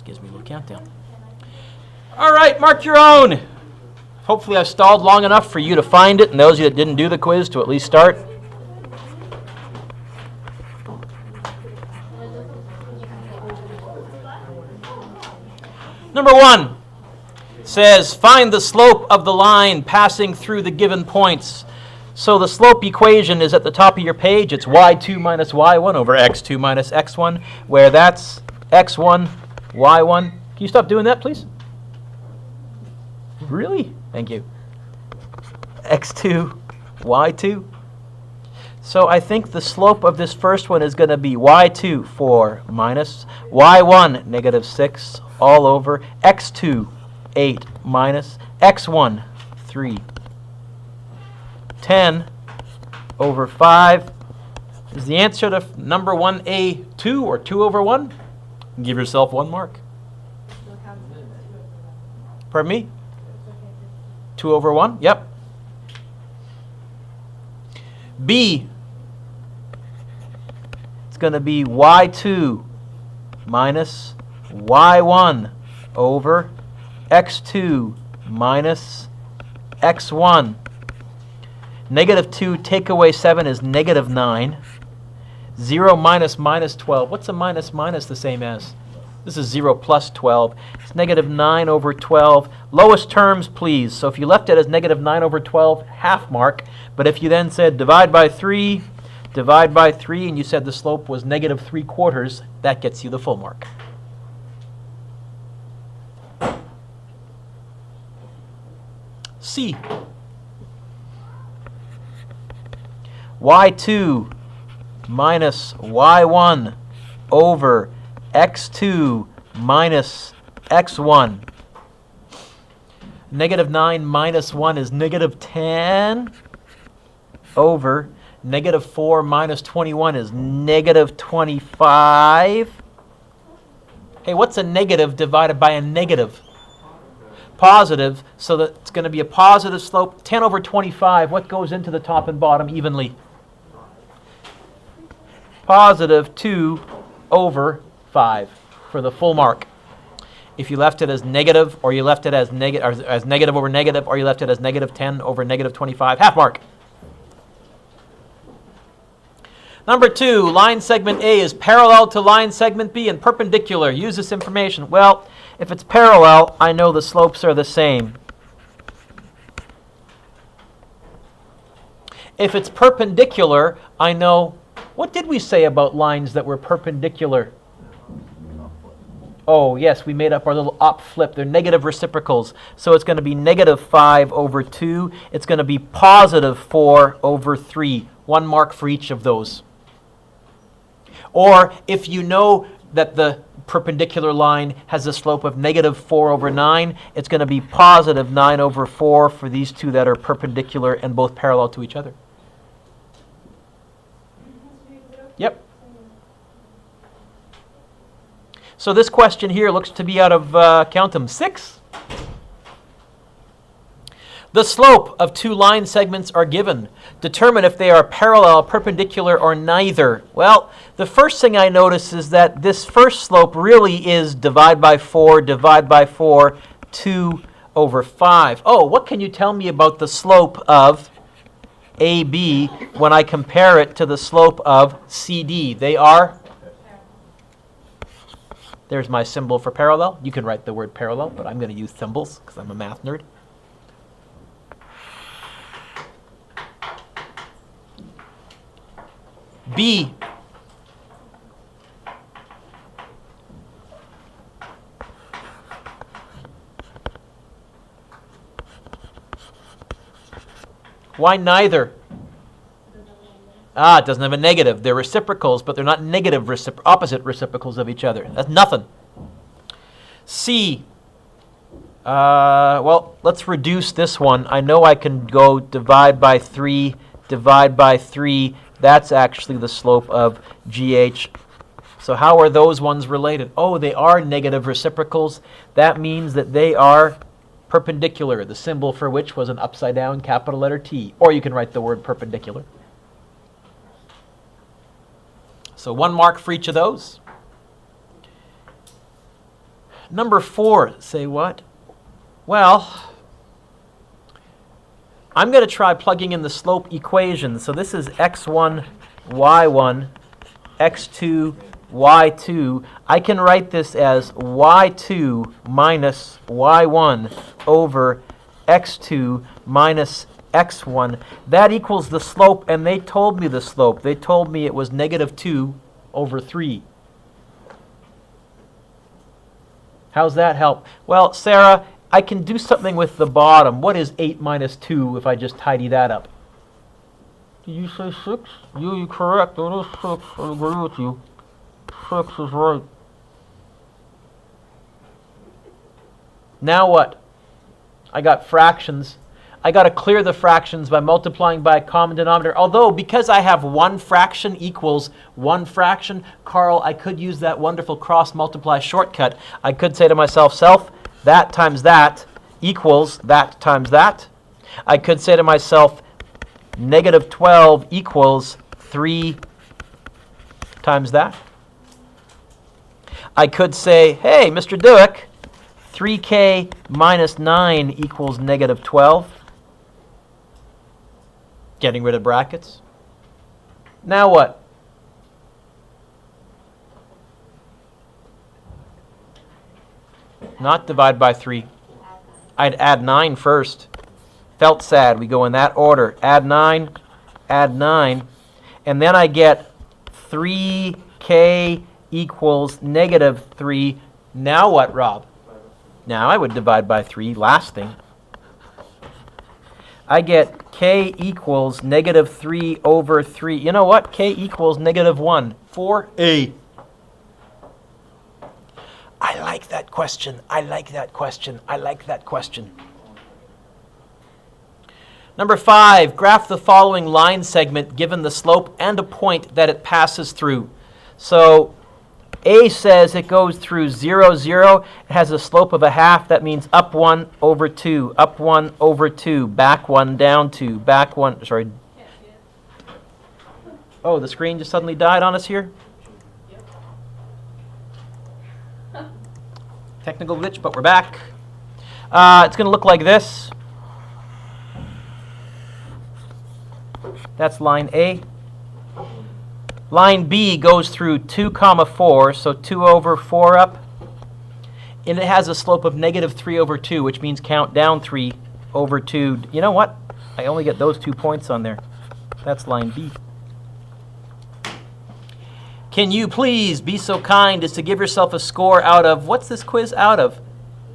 Just gives me a little countdown. All right, mark your own. Hopefully I've stalled long enough for you to find it, and those of you that didn't do the quiz to at least start. Number 1 says, find the slope of the line passing through the given points. So the slope equation is at the top of your page. It's y2 minus y1 over x2 minus x1, where that's x1, y1. Can you stop doing that, please? Really? Thank you. x2, y2. So I think the slope of this first one is going to be y2, 4, minus y1, negative 6, all over x2, 8, minus x1, 3. 10 over 5. Is the answer to number 1A 2 or 2 over 1? Give yourself 1 mark. Pardon me? 2 over 1? Yep. B. It's going to be y2 minus y1 over x2 minus x1. Negative 2 take away 7 is negative 9. 0 minus minus 12. What's a minus minus the same as? This is 0 plus 12. It's negative 9 over 12. Lowest terms, please. So if you left it as negative 9 over 12, half mark. But if you then said divide by 3, and you said the slope was negative 3/4, that gets you the full mark. C. y2 minus y1 over x2 minus x1. Negative 9 minus 1 is negative 10 over negative 4 minus 21 is negative 25. Hey, what's a negative divided by a negative? Positive, so that it's going to be a positive slope. 10 over 25, what goes into the top and bottom evenly? Positive 2 over 5 for the full mark. If you left it as negative, or you left it as negative over negative, or you left it as negative 10 over negative 25, half mark. Number 2, line segment A is parallel to line segment B and perpendicular. Use this information. Well, if it's parallel, I know the slopes are the same. If it's perpendicular, I know. What did we say about lines that were perpendicular? Oh, yes, we made up our little up flip. They're negative reciprocals. So it's going to be negative 5 over 2. It's going to be positive 4 over 3. 1 mark for each of those. Or if you know that the perpendicular line has a slope of negative 4 over 9, it's going to be positive 9 over 4 for these two that are perpendicular and both parallel to each other. Yep. So this question here looks to be out of, count them, 6. The slope of 2 line segments are given. Determine if they are parallel, perpendicular, or neither. Well, the first thing I notice is that this first slope really is divide by 4, 2 over 5. Oh, what can you tell me about the slope of AB when I compare it to the slope of CD? They are? There's my symbol for parallel. You can write the word parallel, but I'm going to use symbols because I'm a math nerd. B. Why neither? It doesn't have a negative. They're reciprocals, but they're not negative opposite reciprocals of each other. That's nothing. C. Well, let's reduce this one. I know I can go divide by 3, divide by 3. That's actually the slope of GH. So how are those ones related? Oh, they are negative reciprocals. That means that they are perpendicular, the symbol for which was an upside down capital letter T. Or you can write the word perpendicular. So 1 mark for each of those. Number 4, say what? Well, I'm going to try plugging in the slope equation. So this is x1, y1, x2, y2. I can write this as y2 minus y1 over x2 minus x1. That equals the slope, and they told me the slope. They told me it was -2 over 3. How's that help? Well, Sarah, I can do something with the bottom. What is 8 minus 2 if I just tidy that up? Did you say 6? You're correct. It is 6. I agree with you. 6 is right. Now what? I got fractions. I got to clear the fractions by multiplying by a common denominator. Although, because I have one fraction equals one fraction, Carl, I could use that wonderful cross-multiply shortcut. I could say to myself, that times that equals that times that. I could say to myself, -12 equals 3 times that. I could say, hey, Mr. Dueck, 3k minus 9 equals -12. Getting rid of brackets. Now what? Not divide by 3. I'd add 9 first. Felt sad. We go in that order. Add 9, and then I get 3k equals -3. Now what, Rob? Now I would divide by 3, last thing. I get k equals -3 over 3. You know what? K equals -1. 4a. I like that question. I like that question. I like that question. Number 5, graph the following line segment given the slope and a point that it passes through. So A says it goes through 0, 0. It has a slope of 1/2. That means up 1 over 2, up 1 over 2, back 1, down 2, back 1. Sorry. Oh, the screen just suddenly died on us here? Technical glitch, but we're back. It's going to look like this. That's line A. Line B goes through 2, 4, so 2 over 4 up. And it has a slope of -3 over 2, which means count down 3 over 2. You know what? I only get those 2 points on there. That's line B. Can you please be so kind as to give yourself a score out of, what's this quiz out of?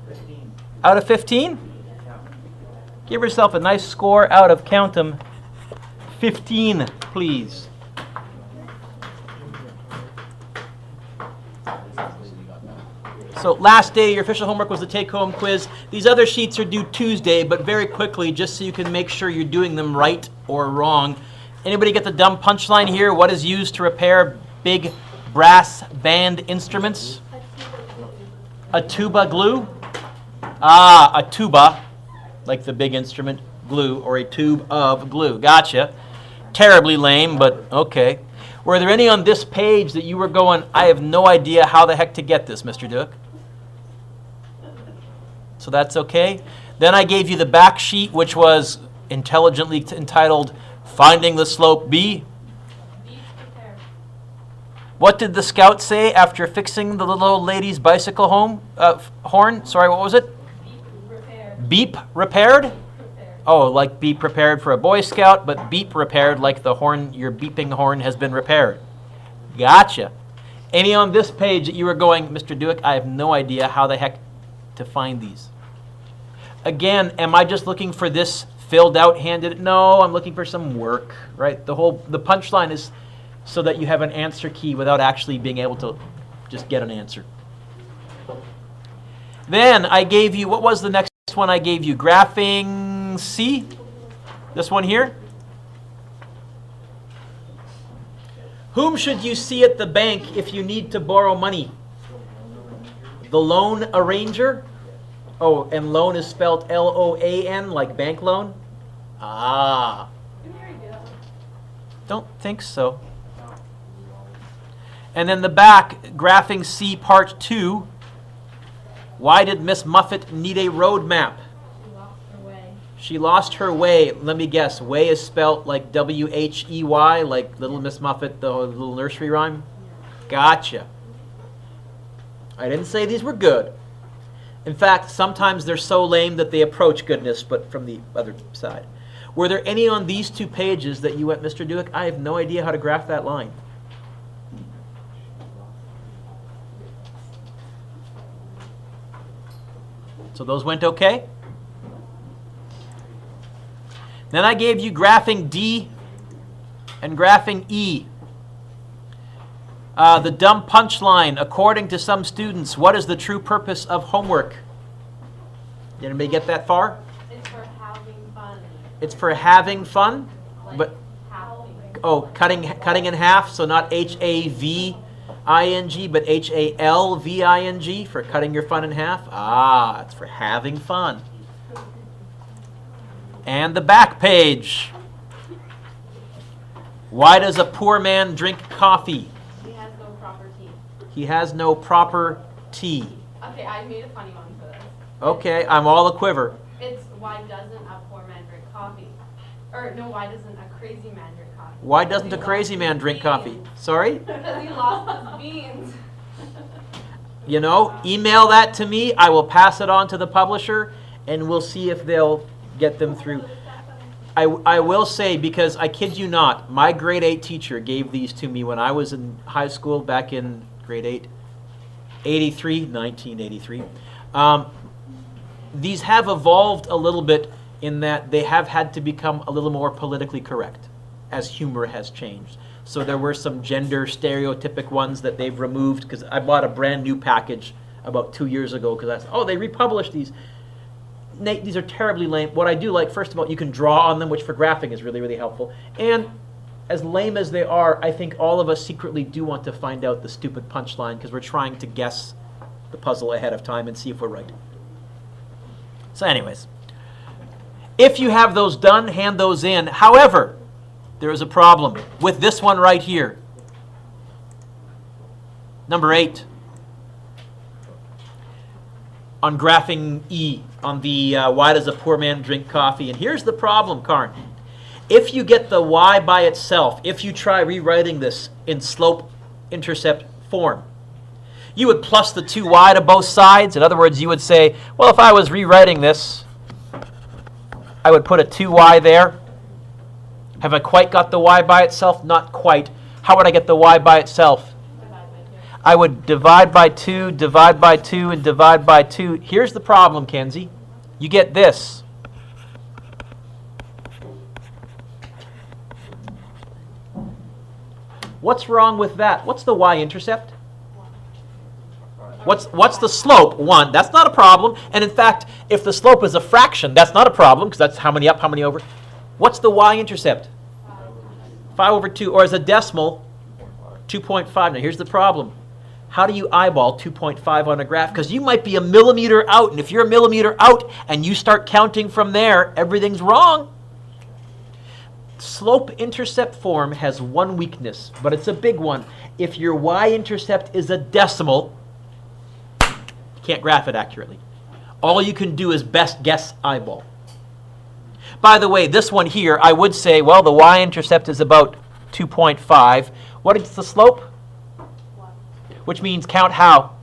15. Out of 15? Yeah. Give yourself a nice score out of, count them, 15, please. So last day, your official homework was the take-home quiz. These other sheets are due Tuesday, but very quickly, just so you can make sure you're doing them right or wrong. Anybody get the dumb punchline here? What is used to repair big brass band instruments? A tuba glue? Ah, a tuba, like the big instrument glue, or a tube of glue. Gotcha. Terribly lame, but okay. Were there any on this page that you were going, I have no idea how the heck to get this, Mr. Dueck? So that's okay. Then I gave you the back sheet, which was intelligently entitled, Finding the Slope B. What did the scout say after fixing the little old lady's bicycle horn? Sorry, what was it? Beep repaired. Beep repaired? Oh, like be prepared for a Boy Scout, but beep repaired like the horn, your beeping horn has been repaired. Gotcha. Any on this page that you were going, Mr. Dueck, I have no idea how the heck to find these. Again, am I just looking for this filled out, handed? No, I'm looking for some work, right? The punchline is so that you have an answer key without actually being able to just get an answer. Then I gave you, what was the next one I gave you? Graphing C? This one here? Whom should you see at the bank if you need to borrow money? The loan arranger? Oh, and loan is spelled L-O-A-N, like bank loan? Ah. Don't think so. And then the back, graphing C part 2. Why did Miss Muffet need a road map? She lost her way. She lost her way. Let me guess. Way is spelt like W-H-E-Y, like Little Miss Muffet, the little nursery rhyme? Gotcha. I didn't say these were good. In fact, sometimes they're so lame that they approach goodness, but from the other side. Were there any on these 2 pages that you went, Mr. Dueck, I have no idea how to graph that line? So those went okay? Then I gave you graphing D and graphing E. The dumb punchline, according to some students, what is the true purpose of homework? Did anybody get that far? It's for having fun. It's for having fun? Like But having. oh, cutting in half, so not H-A-V-I-N-G, but H-A-L-V-I-N-G for cutting your fun in half? Ah, it's for having fun. And the back page. Why does a poor man drink coffee? He has no proper teeth. He has no proper tea. Okay, I made a funny one for this. Okay, I'm all a quiver. It's why doesn't a poor man drink coffee? Or no, why doesn't a crazy man drink coffee? Why doesn't a crazy man drink coffee? Sorry? Because he lost his beans. You know, email that to me. I will pass it on to the publisher, and we'll see if they'll get them through. I will say, because I kid you not, my grade 8 teacher gave these to me when I was in high school back in grade 8, 1983. These have evolved a little bit in that they have had to become a little more politically correct as humor has changed. So there were some gender stereotypic ones that they've removed, because I bought a brand new package about 2 years ago because I said, oh, they republished these. Nate, these are terribly lame. What I do like, first of all, you can draw on them, which for graphing is really, really helpful. And as lame as they are, I think all of us secretly do want to find out the stupid punchline because we're trying to guess the puzzle ahead of time and see if we're right. So anyways, if you have those done, hand those in. However, there is a problem with this one right here. Number 8. On graphing E, on the why does a poor man drink coffee? And here's the problem, Karn. If you get the y by itself, if you try rewriting this in slope-intercept form, you would plus the 2y to both sides. In other words, you would say, well, if I was rewriting this, I would put a 2y there. Have I quite got the y by itself? Not quite. How would I get the y by itself? I would divide by 2, divide by 2, and divide by 2. Here's the problem, Kenzie. You get this. What's wrong with that? What's the y-intercept? What's the slope? 1. That's not a problem. And in fact, if the slope is a fraction, that's not a problem, because that's how many up, how many over. What's the y-intercept? 5 over 2. Or as a decimal, 2.5. Now here's the problem. How do you eyeball 2.5 on a graph? Because you might be a millimeter out, and if you're a millimeter out and you start counting from there, everything's wrong. Slope-intercept form has one weakness, but it's a big one. If your y-intercept is a decimal, you can't graph it accurately. All you can do is best guess eyeball. By the way, this one here, I would say, well, the y-intercept is about 2.5. What is the slope? Which means count how?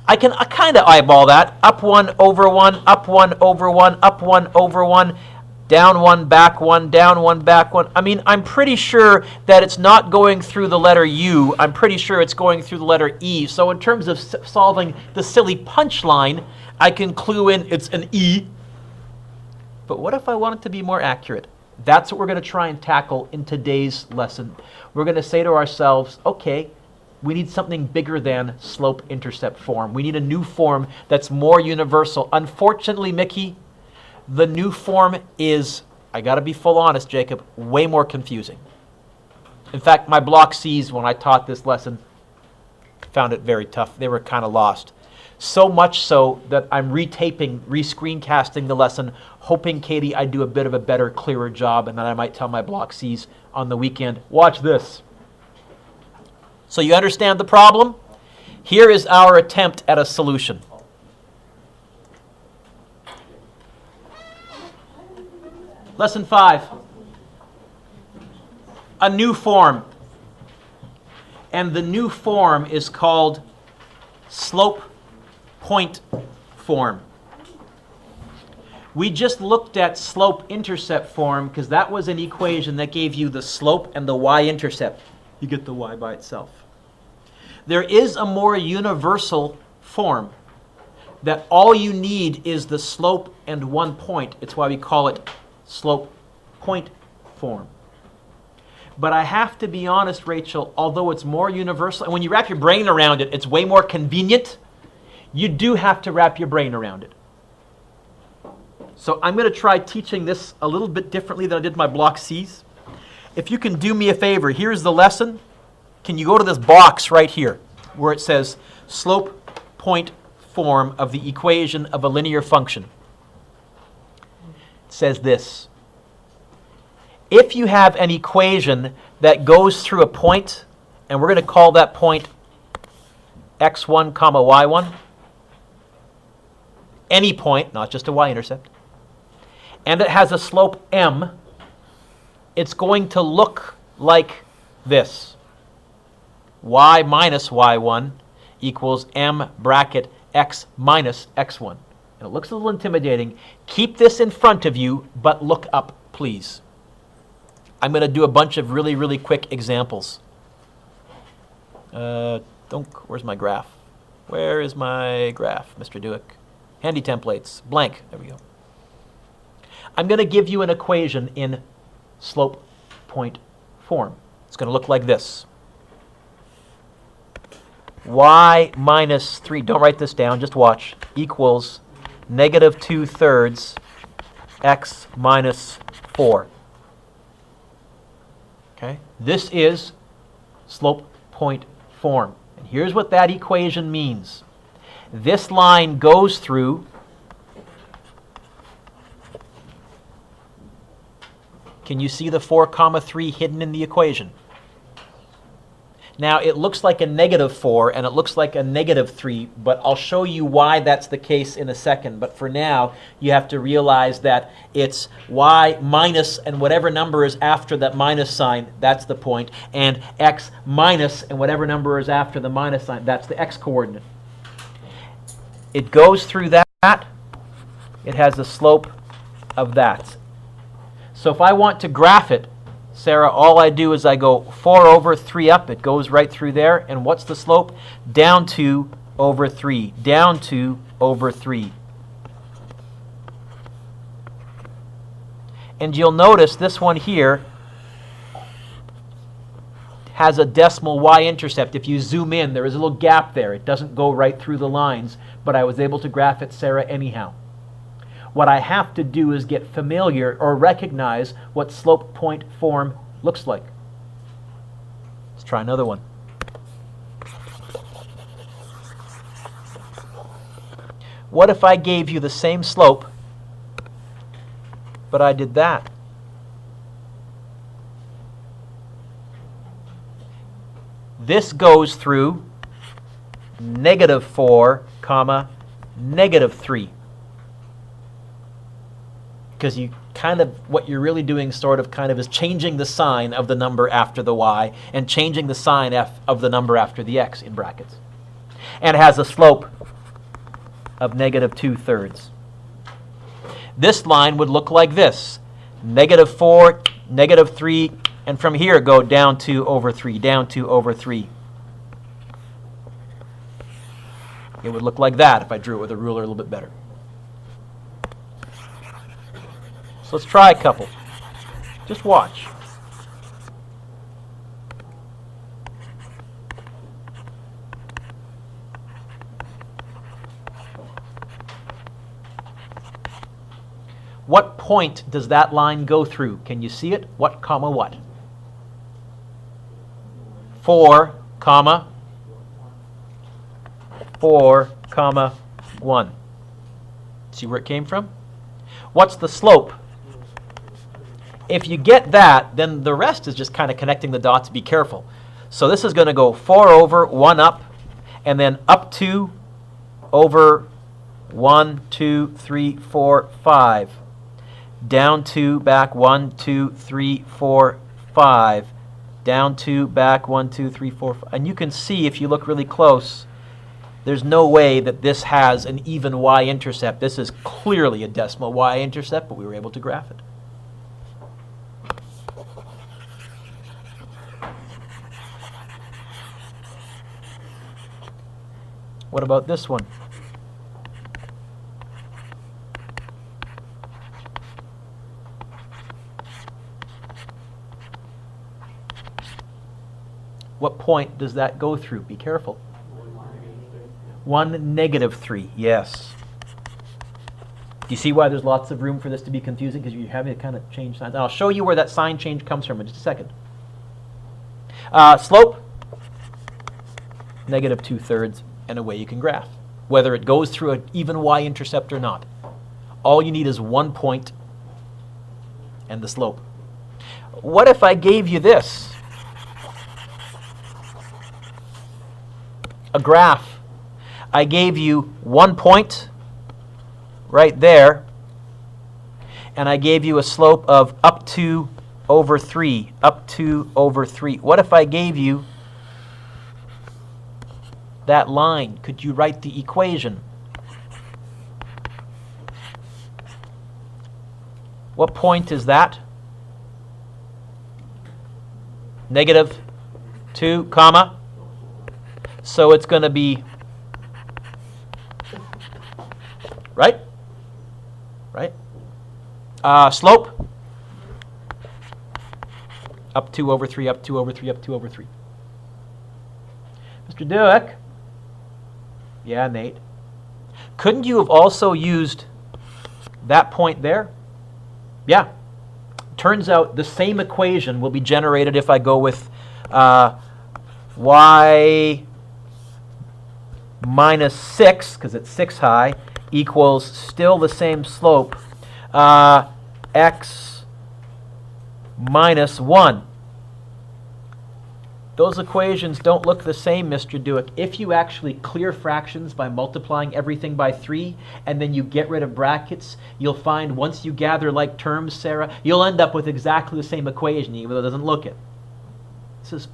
I can kind of eyeball that. Up 1 over 1, up 1 over 1, up 1 over 1, down 1, back 1, down 1, back 1. I mean, I'm pretty sure that it's not going through the letter U. I'm pretty sure it's going through the letter E. So in terms of solving the silly punchline, I can clue in it's an E. But what if I want it to be more accurate? That's what we're going to try and tackle in today's lesson. We're going to say to ourselves, okay, we need something bigger than slope-intercept form. We need a new form that's more universal. Unfortunately, Mickey, the new form is, I got to be full honest, Jacob, way more confusing. In fact, my Block Cs, when I taught this lesson, found it very tough. They were kind of lost. So much so that I'm re-screencasting the lesson, hoping, Katie, I do a bit of a better, clearer job, and then I might tell my Block Cs on the weekend, watch this. So you understand the problem? Here is our attempt at a solution. Lesson 5. A new form. And the new form is called slope point form. We just looked at slope-intercept form because that was an equation that gave you the slope and the y-intercept. You get the y by itself. There is a more universal form that all you need is the slope and one point. It's why we call it slope point form. But I have to be honest, Rachel, although it's more universal, and when you wrap your brain around it, it's way more convenient, you do have to wrap your brain around it. So I'm going to try teaching this a little bit differently than I did my block C's. If you can do me a favor, here's the lesson. Can you go to this box right here where it says slope point form of the equation of a linear function? It says this. If you have an equation that goes through a point, and we're going to call that point x1 comma y1, any point, not just a y-intercept, and it has a slope m, it's going to look like this. Y minus y1 equals m bracket x minus x1. And it looks a little intimidating. Keep this in front of you, but look up, please. I'm going to do a bunch of really, really quick examples. Where's my graph? Where is my graph, Mr. Dueck? Handy templates, blank, there we go. I'm going to give you an equation in slope point form. It's going to look like this. Y minus 3, don't write this down, just watch, equals negative 2/3 x minus 4. Okay? This is slope point form. And here's what that equation means. This line goes through, can you see the 4 comma 3 hidden in the equation? Now it looks like a negative 4 and it looks like a negative 3, but I'll show you why that's the case in a second. But for now, you have to realize that it's y minus and whatever number is after that minus sign, that's the point, and x minus and whatever number is after the minus sign, that's the x coordinate. It goes through that. It has the slope of that. So if I want to graph it, Sarah, all I do is I go 4 over 3 up. It goes right through there. And what's the slope? Down 2 over 3. Down 2 over 3. And you'll notice this one here has a decimal y-intercept. If you zoom in, there is a little gap there. It doesn't go right through the lines, but I was able to graph it, Sarah, anyhow. What I have to do is get familiar or recognize what slope point form looks like. Let's try another one. What if I gave you the same slope, but I did that? This goes through negative 4 comma negative 3. Because you what you're really doing is changing the sign of the number after the y and changing the sign of the number after the x in brackets. And it has a slope of negative 2/3. This line would look like this. Negative 4, negative 3, and from here go down 2 over 3, down 2 over 3. It would look like that if I drew it with a ruler a little bit better. So let's try a couple. Just watch. What point does that line go through? Can you see it? What comma what? 4 comma 4 comma 1. See where it came from? What's the slope? If you get that, then the rest is just kind of connecting the dots. Be careful. So this is going to go 4 over, 1 up, and then up 2 over 1, 2, 3, 4, 5. down 2, back 1, 2, 3, 4, 5, down 2, back 1, 2, 3, 4, 5. And you can see if you look really close, there's no way that this has an even y-intercept. This is clearly a decimal y-intercept, but we were able to graph it. What about this one? What point does that go through? Be careful. 1, negative 3, yes. Do you see why there's lots of room for this to be confusing? Because you're having to kind of change signs. And I'll show you where that sign change comes from in just a second. Slope, negative 2/3, and away you can graph. Whether it goes through an even y-intercept or not. All you need is 1 point and the slope. What if I gave you this? A graph. I gave you 1 point right there, and I gave you a slope of up 2 over 3, up 2 over 3. What if I gave you that line? Could you write the equation? What point is that? Negative 2, comma. So it's going to be, right? Right? Slope, up 2 over 3, up 2 over 3, up 2 over 3. Mr. Dueck? Yeah, Nate. Couldn't you have also used that point there? Yeah. Turns out the same equation will be generated if I go with y minus 6, because it's 6 high, equals still the same slope, x minus 1. Those equations don't look the same, Mr. Dueck. If you actually clear fractions by multiplying everything by 3, and then you get rid of brackets, you'll find once you gather like terms, Sarah, you'll end up with exactly the same equation, even though it doesn't look it. This is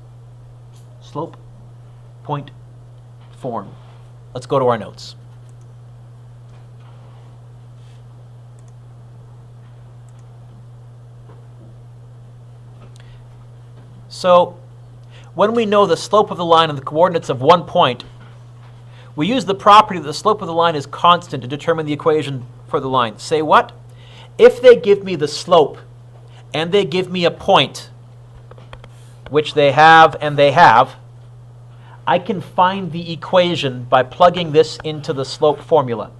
slope point form. Let's go to our notes. So, when we know the slope of the line and the coordinates of 1 point, we use the property that the slope of the line is constant to determine the equation for the line. Say what? If they give me the slope and they give me a point, which they have and they have, I can find the equation by plugging this into the slope formula.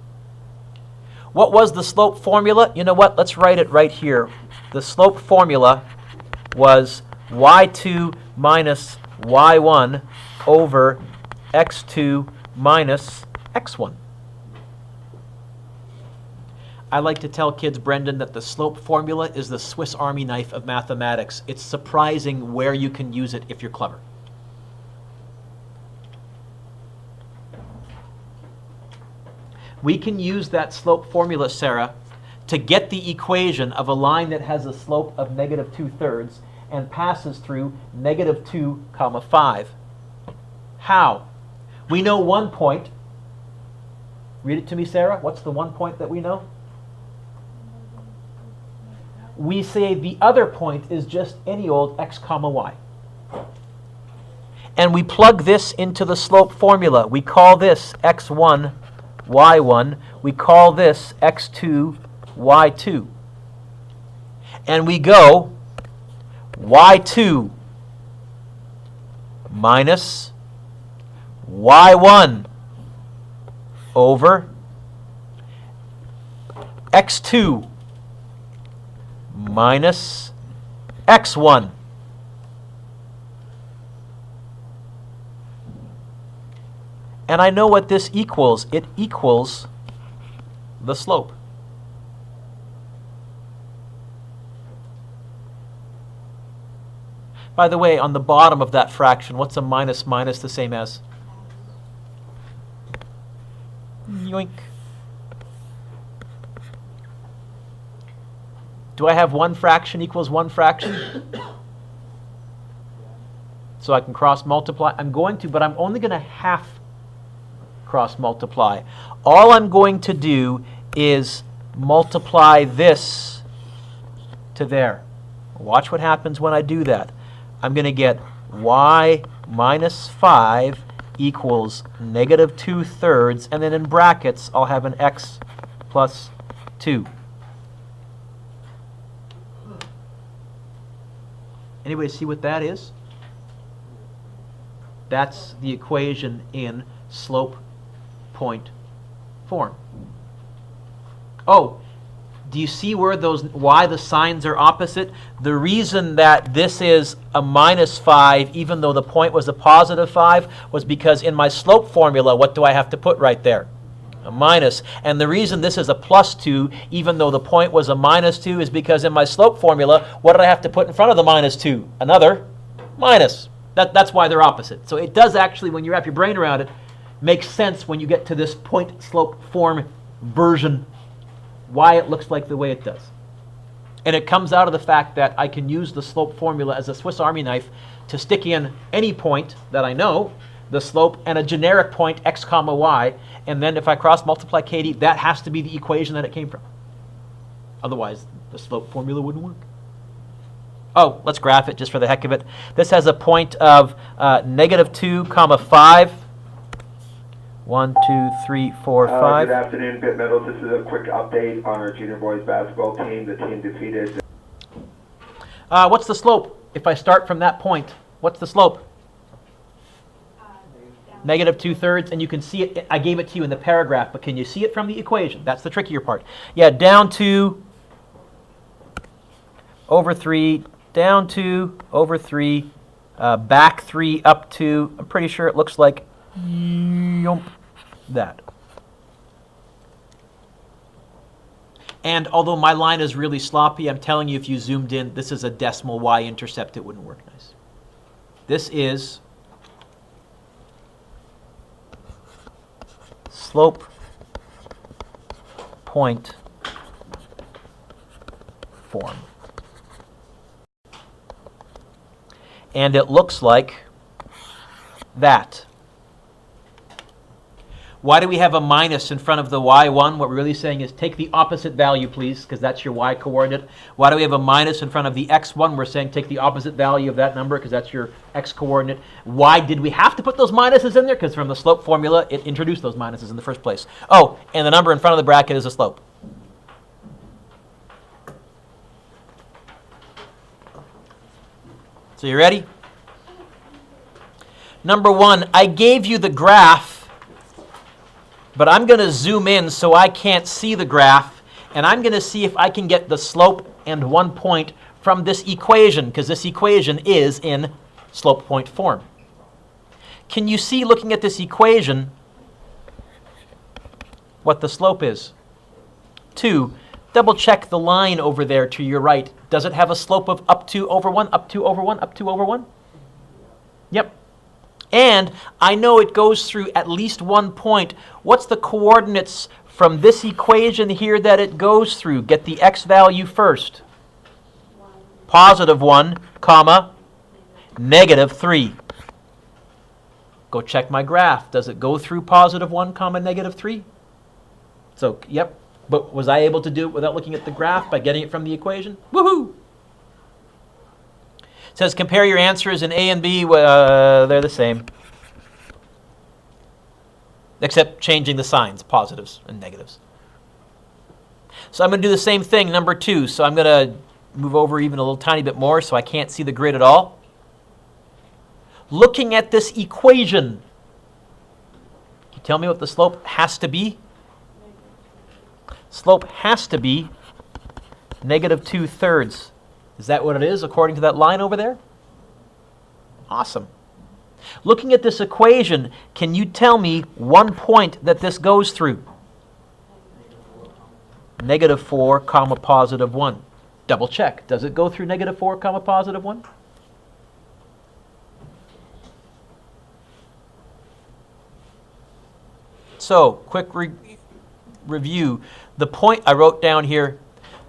What was the slope formula? You know what? Let's write it right here. The slope formula was y2 minus y1 over x2 minus x1. I like to tell kids, Brendan, that the slope formula is the Swiss Army knife of mathematics. It's surprising where you can use it if you're clever. We can use that slope formula, Sarah, to get the equation of a line that has a slope of negative 2/3 and passes through negative 2, 5. How? We know 1 point. Read it to me, Sarah. What's the 1 point that we know? We say the other point is just any old x, y. And we plug this into the slope formula. We call this x1, y1. We call this x2, y2. And we go y2 minus y1 over x2 minus x1. And I know what this equals. It equals the slope. By the way, on the bottom of that fraction, what's a minus minus the same as? Yoink. Do I have one fraction equals one fraction? So I can cross multiply. I'm going to, but I'm only going to half cross multiply. All I'm going to do is multiply this to there. Watch what happens when I do that. I'm going to get y minus 5 equals negative 2/3, and then in brackets I'll have an x plus 2. Anybody see what that is? That's the equation in slope point form. Oh, do you see where why the signs are opposite? The reason that this is a minus 5, even though the point was a positive 5, was because in my slope formula, what do I have to put right there? A minus. And the reason this is a plus 2, even though the point was a minus 2, is because in my slope formula, what did I have to put in front of the minus 2? Another minus. That's why they're opposite. So it does actually, when you wrap your brain around it, make sense when you get to this point slope form version, why it looks like the way it does. And it comes out of the fact that I can use the slope formula as a Swiss Army knife to stick in any point that I know, the slope, and a generic point, x comma y, and then if I cross multiply Katie, that has to be the equation that it came from. Otherwise, the slope formula wouldn't work. Oh, let's graph it just for the heck of it. This has a point of negative 2 comma 5. 1, 2, 3, 4, 5. Good afternoon, Bit Metals. This is a quick update on our junior boys basketball team. The team defeated. What's the slope? If I start from that point, what's the slope? Negative 2/3, and you can see it. I gave it to you in the paragraph, but can you see it from the equation? That's the trickier part. Yeah, down 2 over 3, down 2 over 3, back 3 up 2. I'm pretty sure it looks like that. And although my line is really sloppy, I'm telling you, if you zoomed in, this is a decimal y-intercept. It wouldn't work nice. This is slope point form. And it looks like that. Why do we have a minus in front of the y1? What we're really saying is take the opposite value, please, because that's your y coordinate. Why do we have a minus in front of the x1? We're saying take the opposite value of that number because that's your x coordinate. Why did we have to put those minuses in there? Because from the slope formula, it introduced those minuses in the first place. Oh, and the number in front of the bracket is a slope. So you ready? Number 1, I gave you the graph, but I'm going to zoom in so I can't see the graph, and I'm going to see if I can get the slope and 1 point from this equation, because this equation is in slope point form. Can you see, looking at this equation, what the slope is? 2. Double check the line over there to your right. Does it have a slope of up 2 over 1, up 2 over 1, up 2 over 1? Yep. And I know it goes through at least 1 point. What's the coordinates from this equation here that it goes through? Get the x value first. Positive 1, comma, negative 3. Go check my graph. Does it go through positive 1, comma, negative 3? So, yep. But was I able to do it without looking at the graph by getting it from the equation? Woohoo! It says compare your answers in A and B. They're the same. Except changing the signs, positives and negatives. So I'm going to do the same thing, number 2. So I'm going to move over even a little tiny bit more so I can't see the grid at all. Looking at this equation, can you tell me what the slope has to be? Slope has to be negative 2/3. Is that what it is according to that line over there? Awesome. Looking at this equation, can you tell me 1 point that this goes through? Negative 4, comma, positive 1. Double check. Does it go through negative 4, comma, positive 1? So, quick review. The point I wrote down here,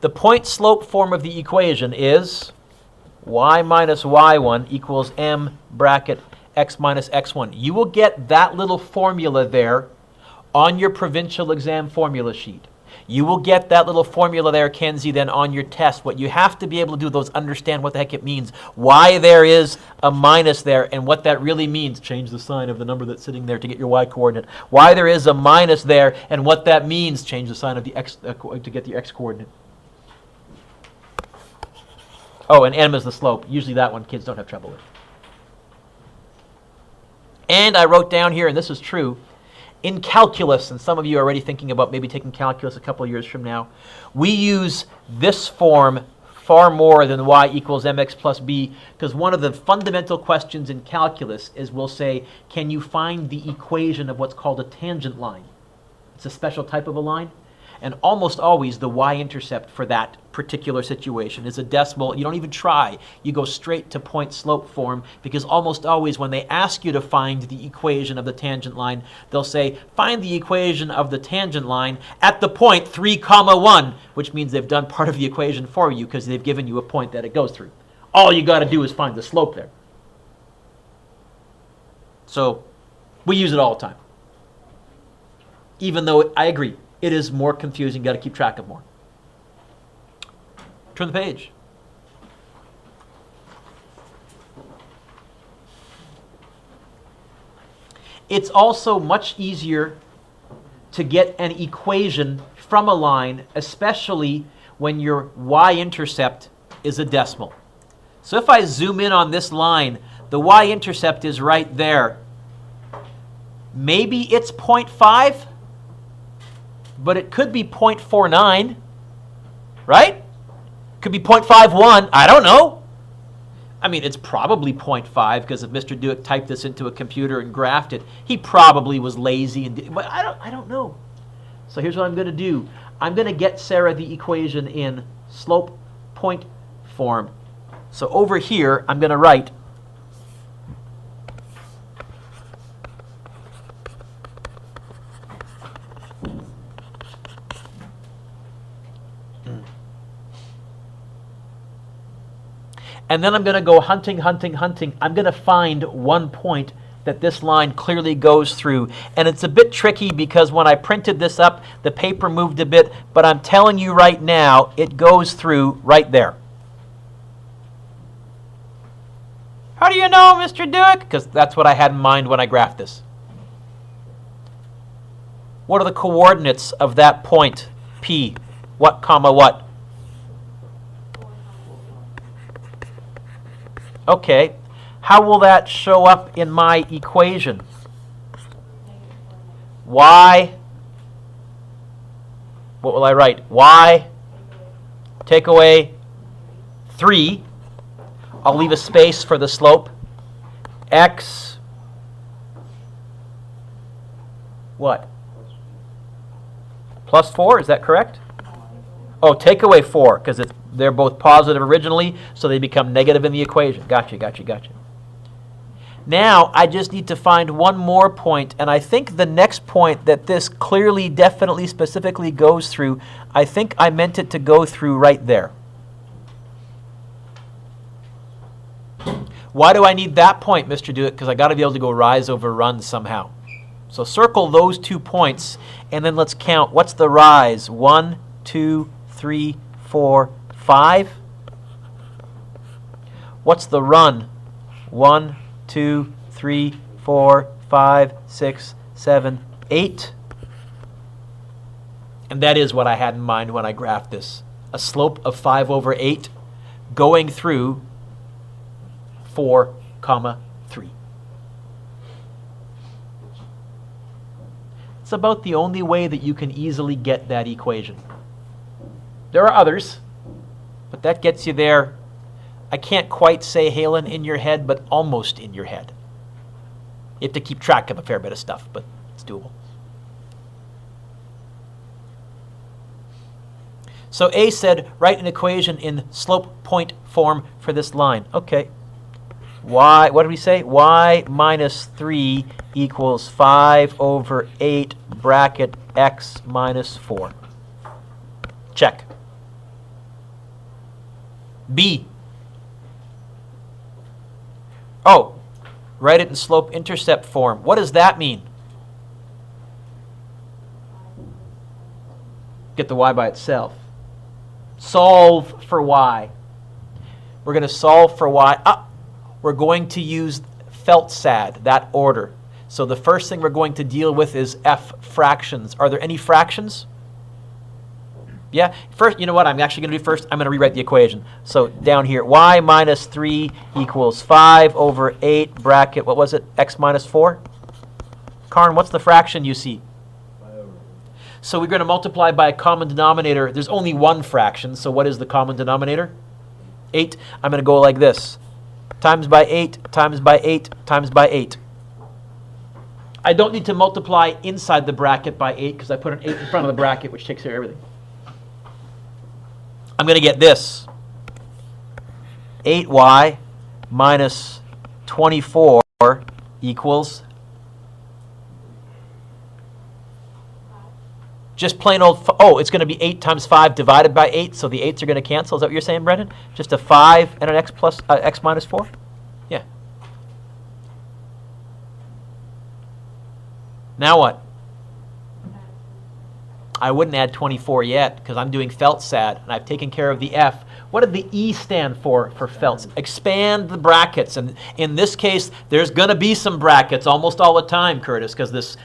The point slope form of the equation is y minus y1 equals m bracket x minus x1. You will get that little formula there on your provincial exam formula sheet. You will get that little formula there, Kenzie, then on your test. What you have to be able to do is understand what the heck it means. Why there is a minus there and what that really means. Change the sign of the number that's sitting there to get your y coordinate. Why there is a minus there and what that means. Change the sign of the x to get the x coordinate. Oh, and m is the slope. Usually that one kids don't have trouble with. And I wrote down here, and this is true, in calculus, and some of you are already thinking about maybe taking calculus a couple of years from now, we use this form far more than y equals mx plus b, because one of the fundamental questions in calculus is we'll say, can you find the equation of what's called a tangent line? It's a special type of a line. And almost always the y-intercept for that particular situation is a decimal. You don't even try. You go straight to point slope form, because almost always when they ask you to find the equation of the tangent line, they'll say, find the equation of the tangent line at the point 3, 1, which means they've done part of the equation for you because they've given you a point that it goes through. All you got to do is find the slope there. So we use it all the time. Even though I agree, it is more confusing, got to keep track of more. Turn the page. It's also much easier to get an equation from a line, especially when your y-intercept is a decimal. So if I zoom in on this line, the y-intercept is right there. Maybe it's 0.5. But it could be 0.49, right? Could be 0.51, I don't know. I mean, it's probably 0.5, because if Mr. Dueck typed this into a computer and graphed it, he probably was lazy, but I don't know. So here's what I'm going to do. I'm going to get Sarah the equation in slope point form. So over here, I'm going to write and then I'm going to go hunting. I'm going to find one point that this line clearly goes through. And it's a bit tricky because when I printed this up, the paper moved a bit, but I'm telling you right now, it goes through right there. How do you know, Mr. Dueck? Because that's what I had in mind when I graphed this. What are the coordinates of that point, P? What, comma, what? Okay, how will that show up in my equation? Y, what will I write? Y, take away 3. I'll leave a space for the slope. X, what? Plus 4, is that correct? Oh, take away 4, because they're both positive originally, so they become negative in the equation. Gotcha. Now, I just need to find one more point, and I think the next point that this clearly, definitely, specifically goes through, I think I meant it to go through right there. Why do I need that point, Mr. Dueck? Because I got to be able to go rise over run somehow. So circle those 2 points, and then let's count. What's the rise? 1, 2, 3, 4, 5. What's the run? 1, 2, 3, 4, 5, 6, 7, 8. And that is what I had in mind when I graphed this. A slope of 5 over 8 going through 4, 3. It's about the only way that you can easily get that equation. There are others, but that gets you there. I can't quite say, Halen, in your head, but almost in your head. You have to keep track of a fair bit of stuff, but it's doable. So A said, write an equation in slope point form for this line. Okay. Y, what did we say? Y minus 3 equals 5 over 8 bracket x minus 4. Check. B. Oh, write it in slope-intercept form. What does that mean? Get the y by itself. Solve for y. We're going to solve for y. We're going to use Feltsad, that order. So the first thing we're going to deal with is f fractions. Are there any fractions? Yeah? First, you know what I'm actually going to do first? I'm going to rewrite the equation. So down here, y minus 3 equals 5 over 8 bracket, what was it? X minus 4? Karn, what's the fraction you see? So we're going to multiply by a common denominator. There's only one fraction, so what is the common denominator? 8. I'm going to go like this. Times by 8, times by 8, times by 8. I don't need to multiply inside the bracket by 8 because I put an 8 in front of the bracket, which takes care of everything. I'm going to get this. 8y minus 24 equals just plain old, it's going to be 8 times 5 divided by 8, so the 8s are going to cancel. Is that what you're saying, Brendan? Just a 5 and an x plus x minus 4? Yeah. Now what? I wouldn't add 24 yet because I'm doing Feltsad, and I've taken care of the f. What did the E stand for Felts? Expand the brackets. And in this case, there's going to be some brackets almost all the time, Curtis, because this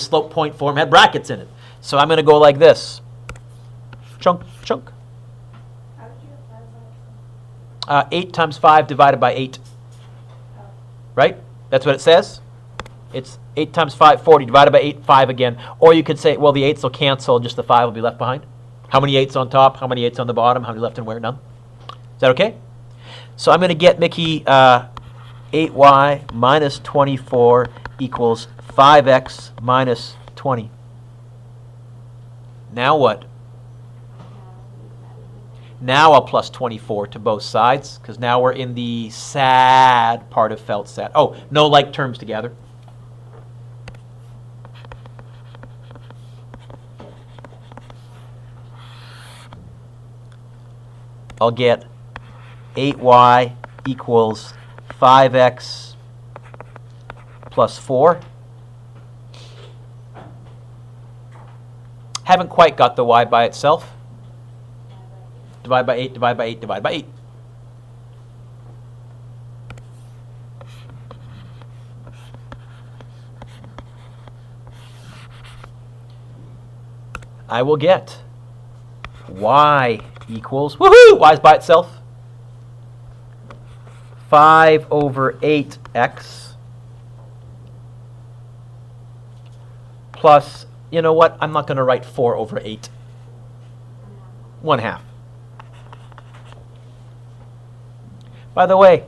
slope point form had brackets in it. So I'm going to go like this. Chunk, chunk. How did you apply that? 8 times 5 divided by 8. Right? That's what it says. It's 8 times 5, 40, divided by 8, 5 again. Or you could say, well, the 8s will cancel, just the 5 will be left behind. How many 8s on top? How many 8s on the bottom? How many left and where? None. Is that okay? So I'm going to get, Mickey, 8y minus 24 equals 5x minus 20. Now what? Now I'll plus 24 to both sides, because now we're in the sad part of Feltsad. Oh, no like terms together. I'll get 8y equals 5x plus 4. Haven't quite got the y by itself. Divide by 8, divide by 8, divide by 8. I will get y equals, woohoo, y's by itself, 5 over 8x plus, you know what, I'm not going to write 4 over 8. 1/2. By the way,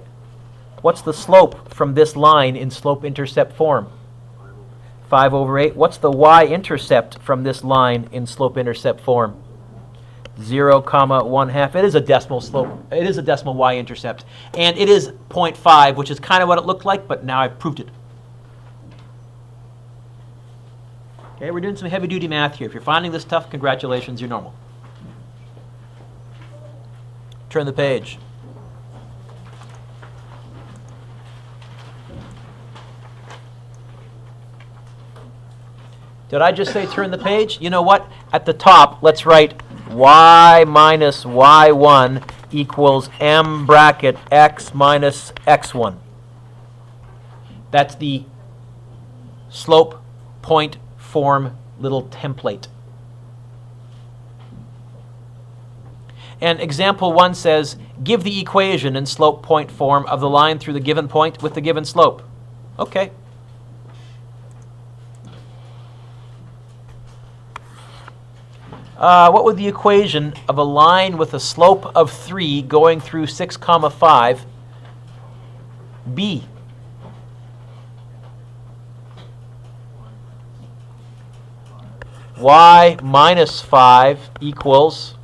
what's the slope from this line in slope-intercept form? 5 over 8. What's the y-intercept from this line in slope-intercept form? 0, 1/2. It is a decimal slope. It is a decimal y-intercept. And it is 0.5, which is kind of what it looked like, but now I've proved it. Okay, we're doing some heavy-duty math here. If you're finding this tough, congratulations, you're normal. Turn the page. Did I just say turn the page? You know what? At the top, let's write y minus y1 equals m bracket x minus x1. That's the slope point form little template. And example 1 says, give the equation in slope point form of the line through the given point with the given slope. Okay. What would the equation of a line with a slope of 3 going through 6, 5 be? Y minus 5 equals,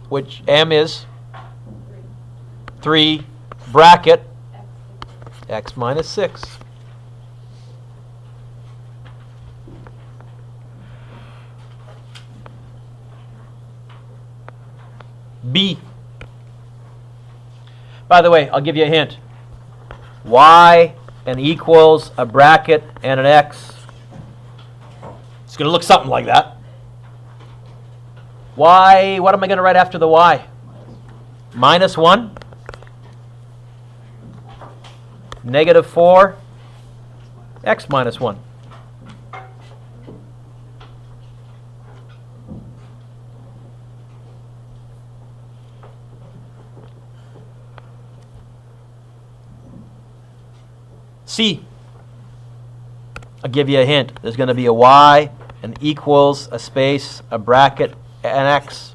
which m is 3 bracket x minus 6. B. By the way, I'll give you a hint. Y and equals a bracket and an X. It's going to look something like that. Y, what am I going to write after the Y? Minus 1. Negative 4. X minus 1. C. I'll give you a hint. There's going to be a Y, an equals, a space, a bracket, an X.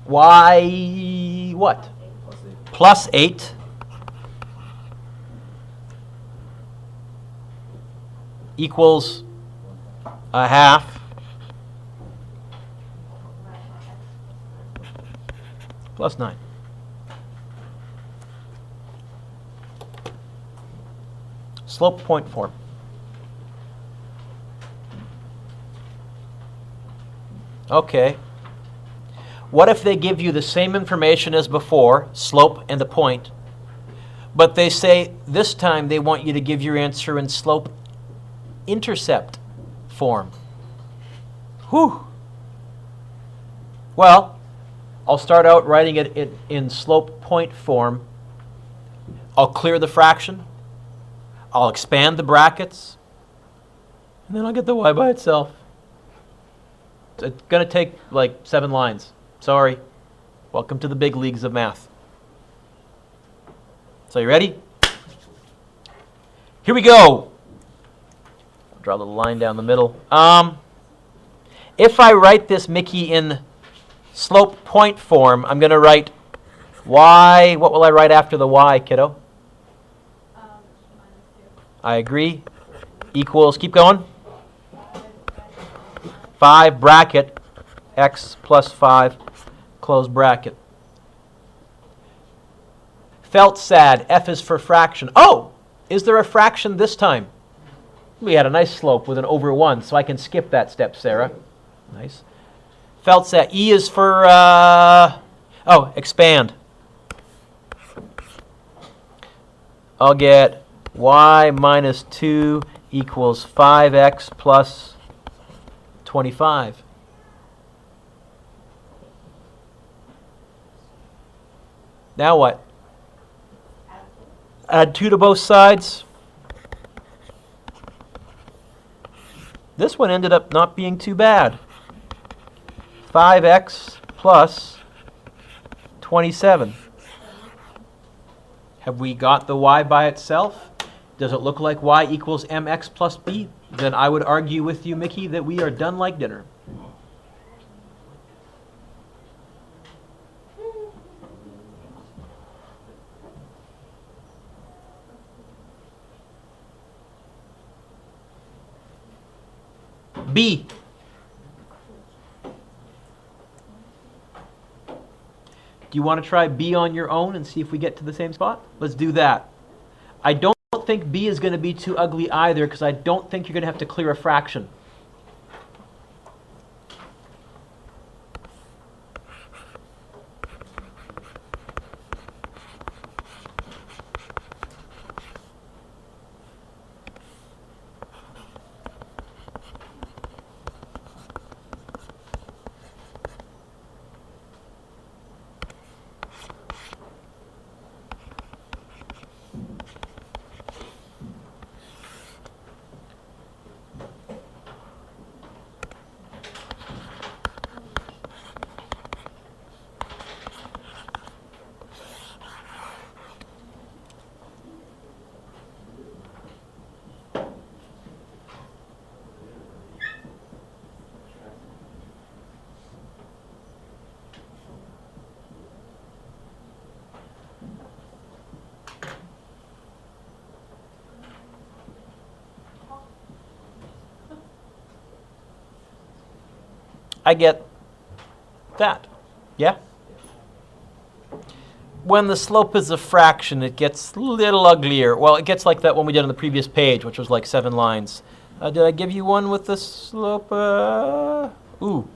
Y what? Plus 8. Equals a half. Plus 9. Slope point form. Okay. What if they give you the same information as before, slope and the point, but they say this time they want you to give your answer in slope intercept form? Whew. Well, I'll start out writing it in slope point form. I'll clear the fraction. I'll expand the brackets. And then I'll get the Y by itself. It's going to take like 7 lines. Sorry. Welcome to the big leagues of math. So you ready? Here we go. I'll draw a little line down the middle. If I write this, Mickey, in slope point form, I'm going to write Y. What will I write after the Y, kiddo? I agree. Equals, keep going. 5 bracket, X plus 5, close bracket. Felt sad, F is for fraction. Oh, is there a fraction this time? We had a nice slope with an over 1, so I can skip that step, Sarah. Nice. Felt sad, E is for, expand. I'll get Y minus 2 equals 5X plus 25. Now what? Add 2 to both sides. This one ended up not being too bad. 5X plus 27. Have we got the Y by itself? Does it look like Y equals mx plus b? Then I would argue with you, Mickey, that we are done like dinner. B. Do you want to try B on your own and see if we get to the same spot? Let's do that. I don't think B is going to be too ugly either, because I don't think you're going to have to clear a fraction. I get that. Yeah? When the slope is a fraction, it gets a little uglier. Well, it gets like that one we did on the previous page, which was like 7 lines. Did I give you one with the slope? Ooh.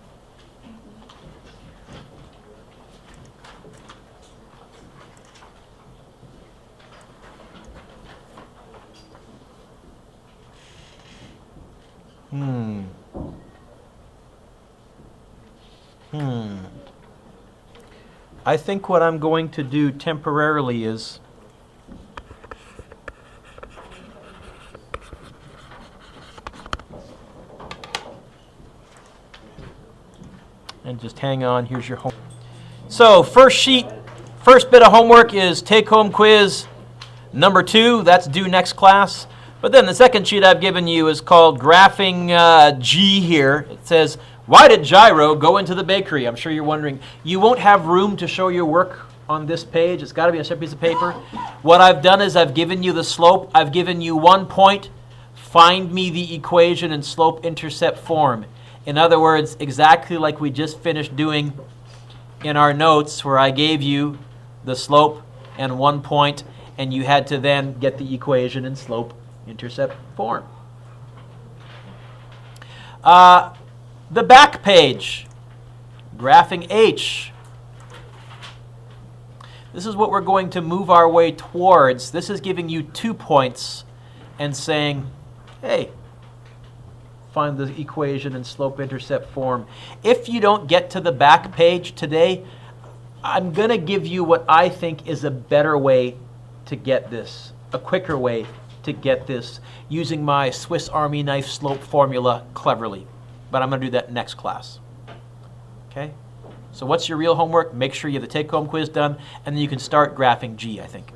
I think what I'm going to do temporarily is and just hang on, here's your home. So first bit of homework is take-home quiz number 2. That's due next class. But then the second sheet I've given you is called graphing G here. It says, why did Gyro go into the bakery? I'm sure you're wondering. You won't have room to show your work on this page. It's got to be a separate piece of paper. What I've done is I've given you the slope. I've given you 1 point. Find me the equation in slope-intercept form. In other words, exactly like we just finished doing in our notes where I gave you the slope and 1 point, and you had to then get the equation in slope-intercept form. The back page, graphing H. This is what we're going to move our way towards. This is giving you 2 points and saying, hey, find the equation in slope-intercept form. If you don't get to the back page today, I'm going to give you what I think is a better way to get this, a quicker way to get this, using my Swiss Army knife slope formula cleverly. But I'm going to do that next class. Okay? So what's your real homework? Make sure you have the take-home quiz done, and then you can start graphing G, I think.